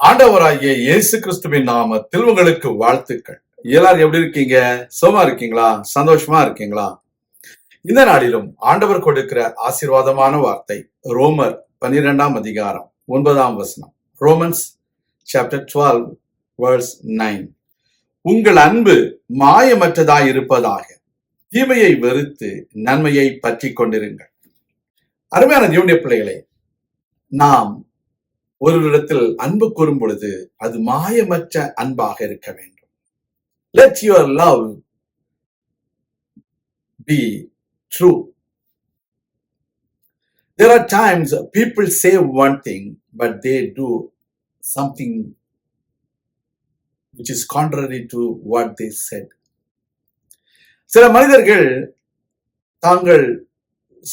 ஆண்டவராகிய இயேசு கிறிஸ்துவின் நாமத்தில் உங்களுக்கு வாழ்த்துக்கள். எல்லாரும் எப்படி இருக்கீங்க? சுகமா இருக்கீங்களா? சந்தோஷமா இருக்கீங்களா? இந்த நாளிலும் ஆண்டவர் கொடுக்கிற ஆசீர்வாதமான வார்த்தை ரோமர் 12 அதிகாரம் 9 ரோமன்ஸ் சாப்டர் 12 verse 9. உங்கள் அன்பு மாயமற்றதாய் இருப்பதாக தீமையை வெறுத்து நன்மையை பற்றி கொண்டிருங்கள். அருமையான தேவனுடைய பிள்ளைகளே, நாம் ஒருவரிடத்தில் அன்பு கூறும் பொழுது அது மாயமற்ற அன்பாக இருக்க வேண்டும். Let your love be true. There are times people say one thing but they do something which is contrary to what they said. சில மனிதர்கள் தாங்கள்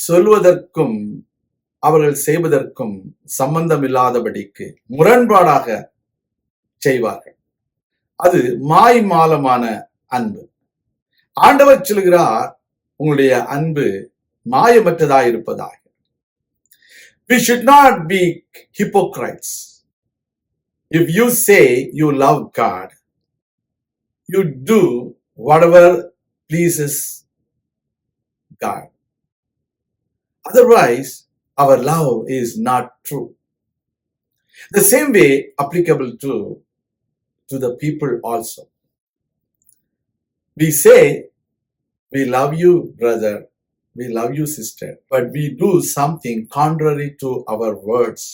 சொல்வதற்கும் அவர்கள் செய்வதற்கும் சம்பந்தம் இல்லாதபடிக்கு முரண்பாடாக செய்வார்கள். அது மாய்மாலமான அன்பு. ஆண்டவர் சொல்கிறார், உங்களுடைய அன்பு மாயமற்றதாய் இருப்பதாக. We should not be hypocrites. If you say you love God, you do whatever pleases God. Otherwise, our love is not true. The same way applicable to the people also. We say, we love you, brother, we love you, sister, but we do something contrary to our words.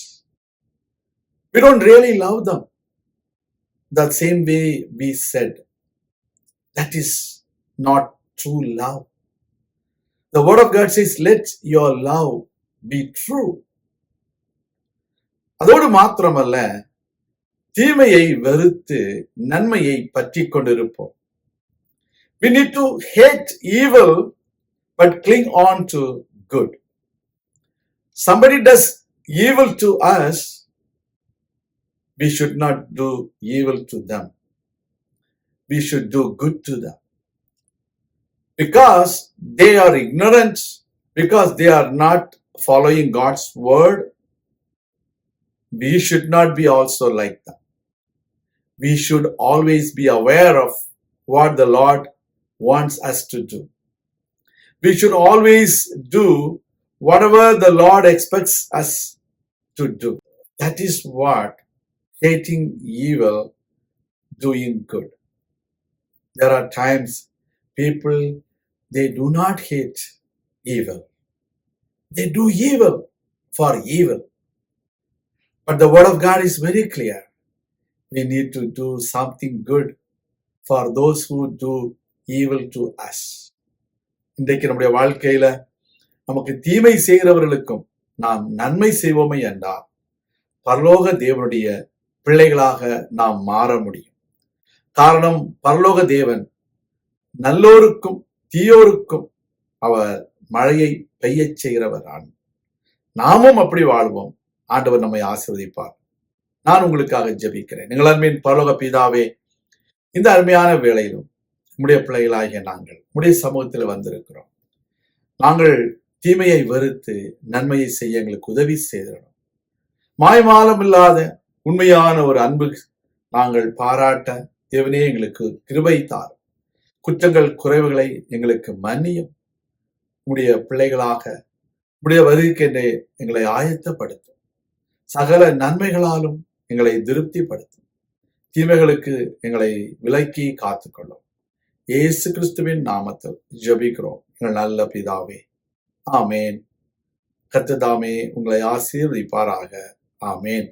We don't really love them the same way we said. That is not true love. The word of God says, let your love be true. அதோடு மாத்திரமல்ல, தீமையை வெறுத்து நன்மையை பற்றி கொண்டிருப்போம். We need to hate evil but cling on to good. Somebody does evil to us, we should not do evil to them. We should do good to them. Because they are ignorant, because they are not following God's word, we should not be also like them. We should always be aware of what the Lord wants us to do. We should always do whatever the Lord expects us to do. That is what hating evil, doing good. There are times people, they do not hate evil. They do evil for evil. But the word of God is very clear. We need to do something good for those who do evil to us. இன்றைக்கு நம்முடைய வாழ்க்கையில நமக்கு தீமை செய்கிறவர்களுக்கும் நாம் நன்மை செய்வோமே என்றால் பரலோக தேவனுடைய பிள்ளைகளாக நாம் மாற முடியும். காரணம், பரலோக தேவன் நல்லோருக்கும் தீயோருக்கும் அவர் மழையை பெய்யச் செய்கிறவர். நாமும் அப்படி வாழ்வோம். ஆண்டவர் நம்மை ஆசீர்வதிப்பார். நான் உங்களுக்காக ஜெபிக்கிறேன். நீங்கள் அருமையின் பரலோக பிதாவே, இந்த அருமையான வேளையிலும் நம்முடைய பிள்ளைகளாகிய நாங்கள் நம்முடைய சமூகத்தில் வந்திருக்கிறோம். நாங்கள் தீமையை வெறுத்து நன்மையை செய்ய எங்களுக்கு உதவி செய்திடணும். மாய்மாலம் இல்லாத உண்மையான ஒரு அன்பு நாங்கள் பாராட்ட தேவனே எங்களுக்கு கிருபை தாரும். குற்றங்கள் குறைவுகளை எங்களுக்கு மன்னியும். உம்முடைய பிள்ளைகளாக உம்முடைய வருகைக்கென்றே எங்களை ஆயத்தப்படுத்தும். சகல நன்மைகளாலும் எங்களை திருப்திப்படுத்தும். தீமைகளுக்கு எங்களை விலக்கி காத்துக்கொள்ளும். இயேசு கிறிஸ்துவின் நாமத்தில் ஜெபிக்கிறோம் எங்கள் நல்ல பிதாவே, ஆமேன். கர்த்தர் தாமே உங்களை ஆசீர்வதிப்பாராக. ஆமேன்.